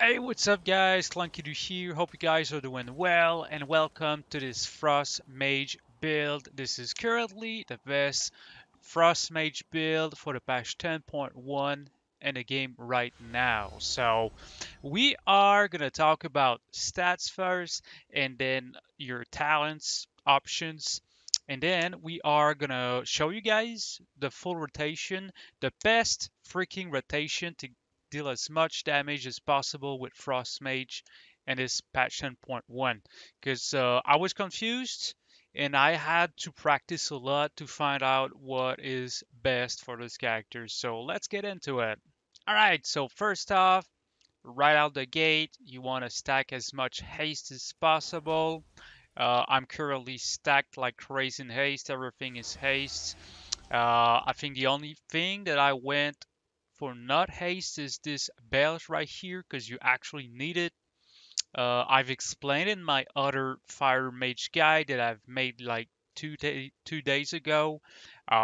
Hey, what's up guys? Clunky here. Hope you guys are doing well and welcome to this Frost Mage build. This is currently the best Frost Mage build for the patch 10.1 in the game right now. So we are gonna talk about stats first and then your talents options. And then we are gonna show you guys the full rotation, the best freaking rotation to deal as much damage as possible with Frost Mage and this patch 10.1 because I was confused and I had to practice a lot to find out what is best for this character. So let's get into it. Alright, so first off, right out the gate, you want to stack as much haste as possible. I'm currently stacked like crazy in haste, everything is haste. I think the only thing that I went for not haste is this belt right here because you actually need it. I've explained in my other fire mage guide that I've made like 2 days ago.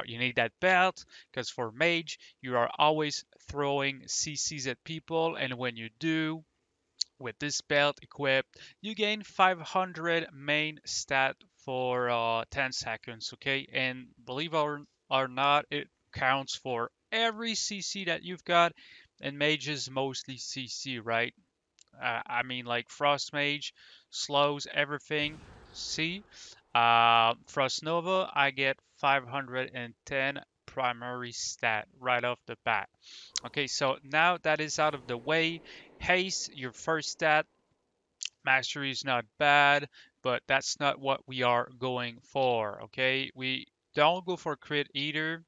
You need that belt because for mage you are always throwing CCs at people, and when you do, with this belt equipped, you gain 500 main stat for 10 seconds, okay? And believe or not, it counts for every CC that you've got, and mage is mostly CC, right? I mean, like Frost Mage slows everything. See, Frost Nova, I get 510 primary stat right off the bat. Okay, so now that is out of the way, haste, your first stat, mastery is not bad, but that's not what we are going for. Okay, we don't go for crit either.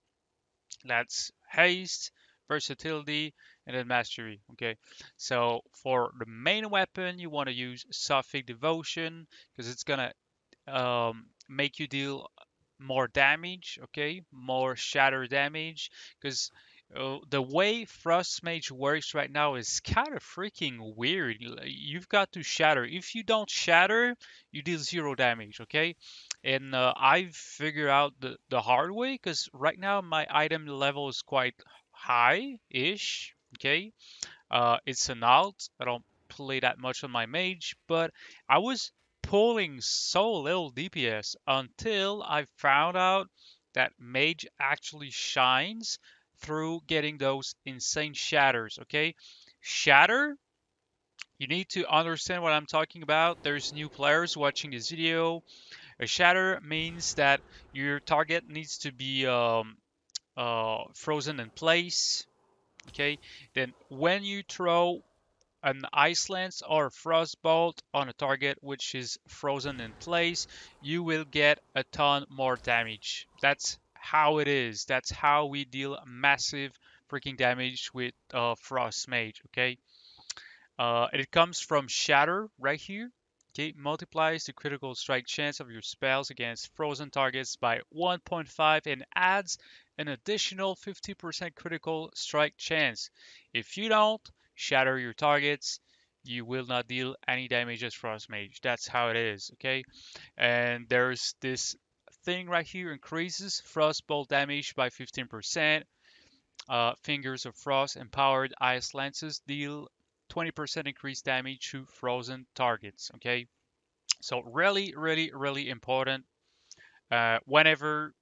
That's haste, versatility, and then mastery. Okay, so for the main weapon, you want to use Sophic Devotion because it's gonna make you deal more damage, okay, more shatter damage. Because the way Frost Mage works right now is kind of freaking weird. You've got to shatter. If you don't shatter, you deal zero damage, okay? And I've figured out the hard way because right now my item level is quite high-ish, okay? It's an alt. I don't play that much on my mage, but I was pulling so little DPS until I found out that mage actually shines through getting those insane shatters, okay? Shatter, you need to understand what I'm talking about. There's new players watching this video. A shatter means that your target needs to be frozen in place, okay? Then when you throw an ice lance or a frostbolt on a target which is frozen in place, you will get a ton more damage. That's how it is. That's how we deal massive freaking damage with Frost Mage, okay? And it comes from Shatter right here. Okay, multiplies the critical strike chance of your spells against frozen targets by 1.5 and adds an additional 50% critical strike chance. If you don't shatter your targets, you will not deal any damage as Frost Mage. That's how it is, okay? And there's this thing right here, increases Frostbolt damage by 15%. Fingers of Frost empowered ice lances deal 20% increased damage to frozen targets. Okay, so really important. Whenever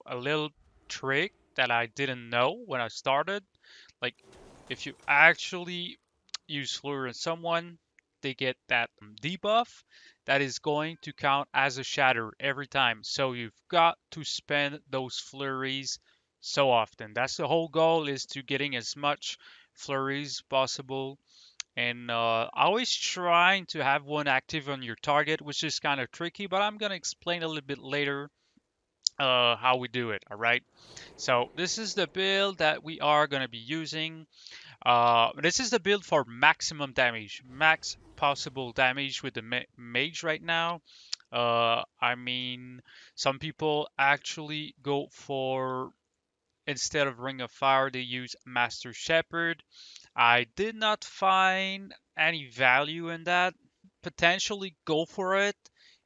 a little trick that I didn't know when I started, like if you actually use Flurry on someone, they get that debuff that is going to count as a shatter every time. So you've got to spend those flurries so often. That's the whole goal, is to getting as much flurries possible. And always trying to have one active on your target, which is kind of tricky, but I'm going to explain a little bit later how we do it. All right. So this is the build that we are going to be using. This is the build for maximum damage, max possible damage with the mage right now. I mean, some people actually go for, instead of Ring of Fire, they use Master Shepherd. I did not find any value in that. Potentially go for it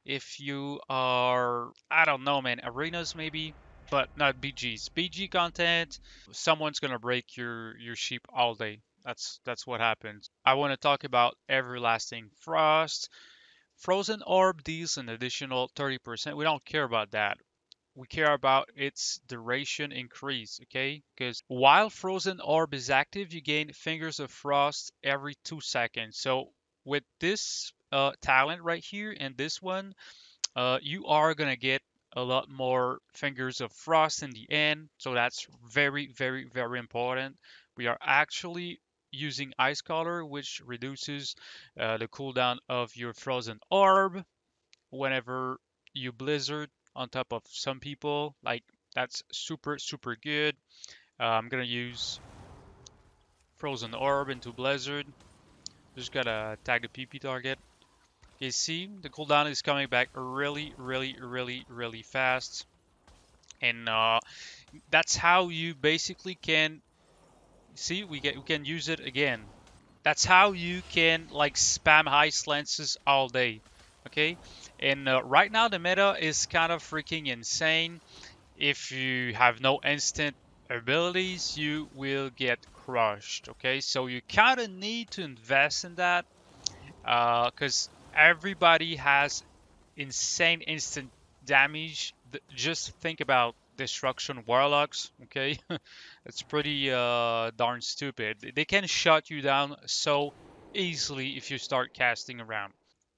if you are, I don't know, man, arenas maybe, but not BGs. BG content, someone's gonna break your sheep all day. That's what happens. I want to talk about Everlasting Frost. Frozen Orb deals an additional 30%. We don't care about that. We care about its duration increase, okay? Because while Frozen Orb is active, you gain Fingers of Frost every 2 seconds. So with this talent right here and this one, you are gonna get a lot more Fingers of Frost in the end. So that's very, very, very important. We are actually using Ice Color, which reduces the cooldown of your Frozen Orb whenever you blizzard on top of some people. Like that's super super good. I'm gonna use Frozen Orb into blizzard. Just gotta tag the PP target. Okay, see the cooldown is coming back really really really really fast, and that's how you basically can see we can use it again. That's how you can like spam ice lances all day. Okay, and right now the meta is kind of freaking insane. If you have no instant abilities, you will get crushed. Okay, so you kind of need to invest in that because everybody has insane instant damage. Just think about destruction warlocks. Okay, it's pretty darn stupid. They can shut you down so easily if you start casting around.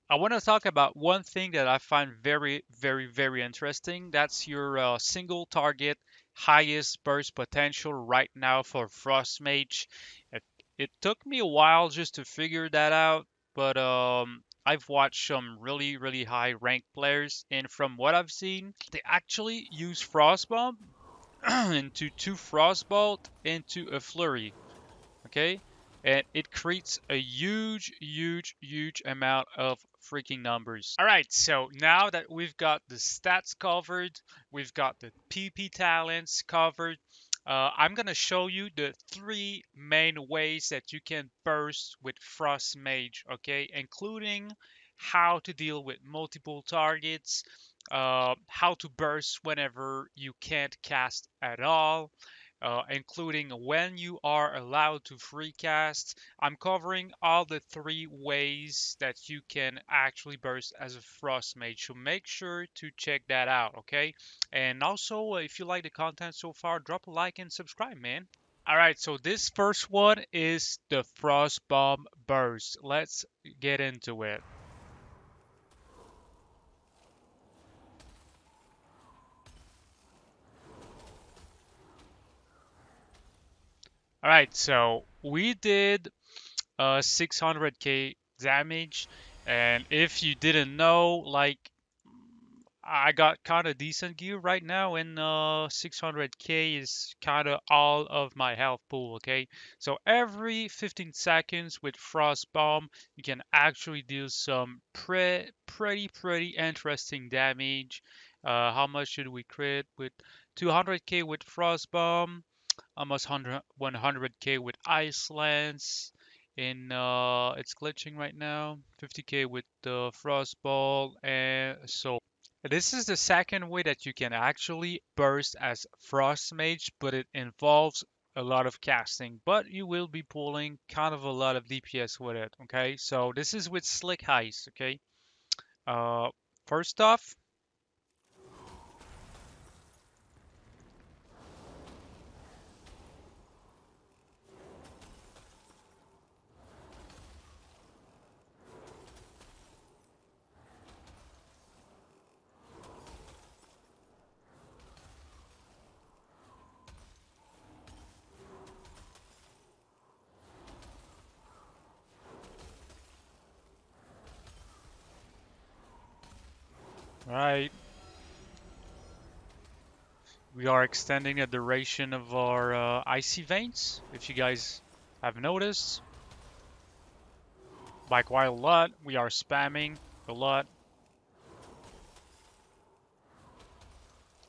I want to talk about one thing that I find very, very, very interesting. That's your single target highest burst potential right now for Frost Mage. It, it took me a while just to figure that out, but I've watched some really, really high ranked players, and from what I've seen, they actually use Frostbomb into two Frostbolt into a Flurry. Okay, and it creates a huge huge huge amount of freaking numbers. All right, so now that we've got the stats covered, we've got the PP talents covered, I'm gonna show you the three main ways that you can burst with Frost Mage, okay, including how to deal with multiple targets, how to burst whenever you can't cast at all, including when you are allowed to free cast. I'm covering all the three ways that you can actually burst as a Frost Mage, so make sure to check that out, okay? And also, if you like the content so far, drop a like and subscribe, man. All right, so this first one is the Frost Bomb Burst. Let's get into it. All right, so we did 600k damage, and if you didn't know, like I got kind of decent gear right now, and 600k is kind of all of my health pool. Okay, so every 15 seconds with Frost Bomb, you can actually deal some pretty interesting damage. How much should we crit with 200k with Frost Bomb? Almost 100k with Ice Lance. In it's glitching right now. 50k with the Frostball, and so this is the second way that you can actually burst as Frost Mage, but it involves a lot of casting, but you will be pulling kind of a lot of DPS with it. Okay, so this is with Slick Ice. Okay, uh, first off, right, we are extending the duration of our icy veins. If you guys have noticed, by quite a lot, we are spamming a lot,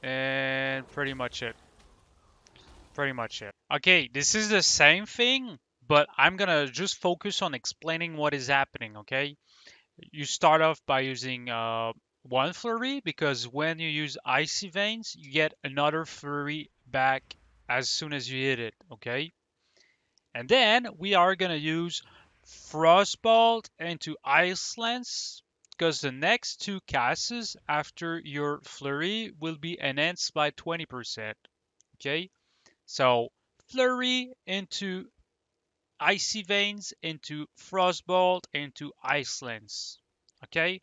and pretty much it. Pretty much it. Okay, this is the same thing, but I'm gonna just focus on explaining what is happening, okay? You start off by using one flurry, because when you use icy veins, you get another flurry back as soon as you hit it, okay? And then we are gonna use Frostbolt into Ice Lance, because the next two casts after your Flurry will be enhanced by 20%. Okay, so Flurry into Icy Veins into Frostbolt into Ice Lance. Okay,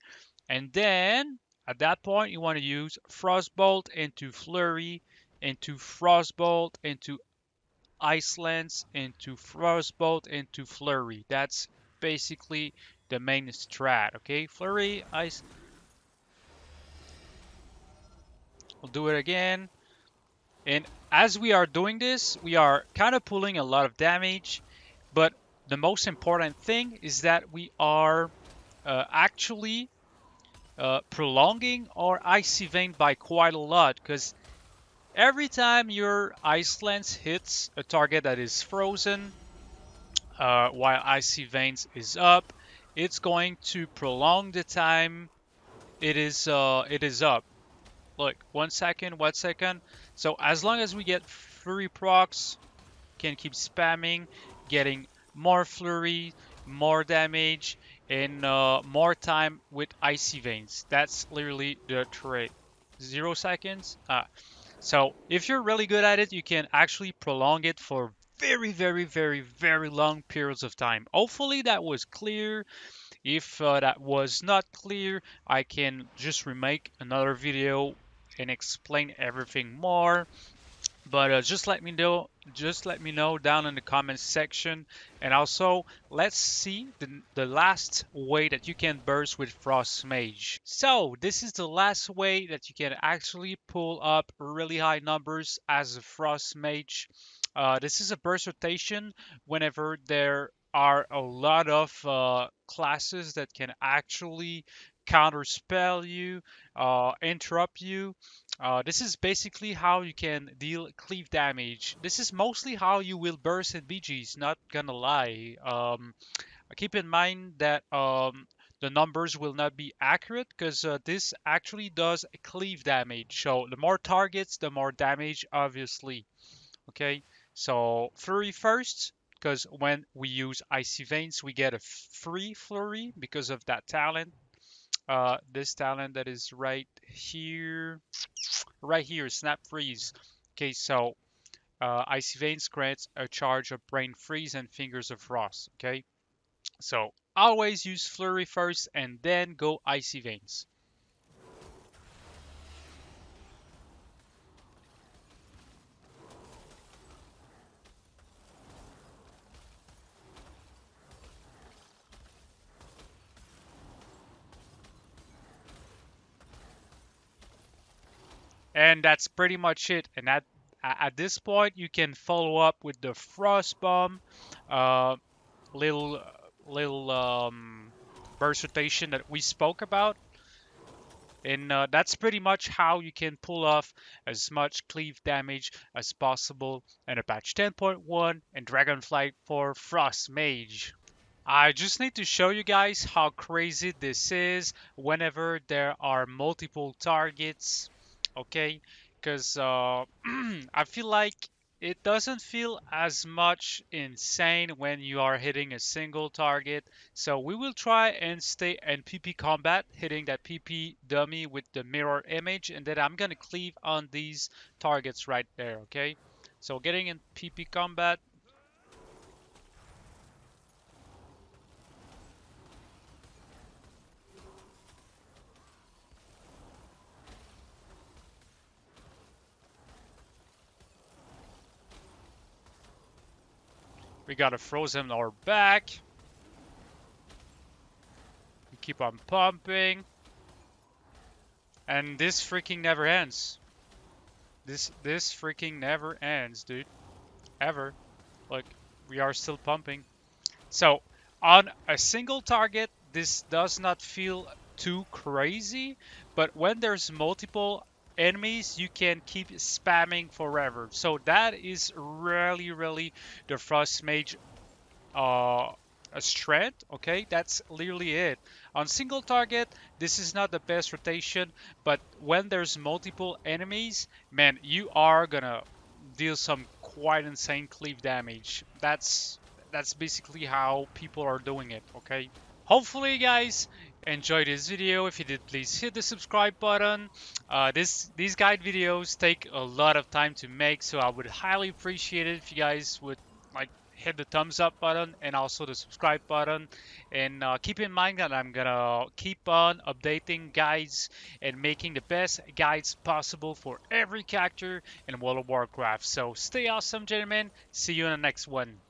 and then at that point you want to use Frostbolt into Flurry into Frostbolt into Ice Lance into Frostbolt into Flurry. That's basically the main strat. Okay, Flurry, Ice. We'll do it again. And as we are doing this, we are kind of pulling a lot of damage, but the most important thing is that we are actually prolonging our Icy Vein by quite a lot, because every time your Ice Lance hits a target that is frozen, while Icy Veins is up, it's going to prolong the time it is up. Look, 1 second, 1 second. So as long as we get Flurry procs, can keep spamming, getting more Flurry, more damage, and more time with Icy Veins. That's literally the trait. 0 seconds. So if you're really good at it, you can actually prolong it for very, very, very, very long periods of time. Hopefully that was clear. If that was not clear, I can just remake another video and explain everything more. But just let me know down in the comments section. And also, let's see the last way that you can burst with Frost Mage. So this is the last way that you can actually pull up really high numbers as a Frost Mage. This is a burst rotation whenever there are a lot of classes that can actually counterspell you, interrupt you. This is basically how you can deal cleave damage. This is mostly how you will burst in BGs, not gonna lie. Keep in mind that the numbers will not be accurate, because this actually does cleave damage. So the more targets, the more damage, obviously. Okay, so Flurry first, because when we use Icy Veins, we get a free Flurry because of that talent. This talent that is right here, Snap Freeze. Okay, so Icy Veins grants a charge of Brain Freeze and Fingers of Frost. Okay, so always use Flurry first and then go Icy Veins. And that's pretty much it. And at this point, you can follow up with the Frost Bomb, uh, little burst rotation that we spoke about. And that's pretty much how you can pull off as much cleave damage as possible in a patch 10.1 and Dragonflight for Frost Mage. I just need to show you guys how crazy this is whenever there are multiple targets, okay? Because I feel like it doesn't feel as much insane when you are hitting a single target. So we will try and stay in PP combat, hitting that PP dummy with the mirror image, and then I'm gonna cleave on these targets right there, okay? So getting in PP combat. We gotta frozen our back. We keep on pumping. And this freaking never ends. This freaking never ends, dude. Ever. Like, we are still pumping. So, on a single target, this does not feel too crazy. But when there's multiple enemies, you can keep spamming forever. So that is really the Frost Mage a strength. Okay, that's literally it. On single target, this is not the best rotation, but when there's multiple enemies, man, you are gonna deal some quite insane cleave damage. That's that's basically how people are doing it, okay? Hopefully, guys, enjoy this video. If you did, please hit the subscribe button. These guide videos take a lot of time to make, so I would highly appreciate it if you guys would like hit the thumbs up button and also the subscribe button. And keep in mind that I'm gonna keep on updating guides and making the best guides possible for every character in World of Warcraft. So stay awesome, gentlemen. See you in the next one.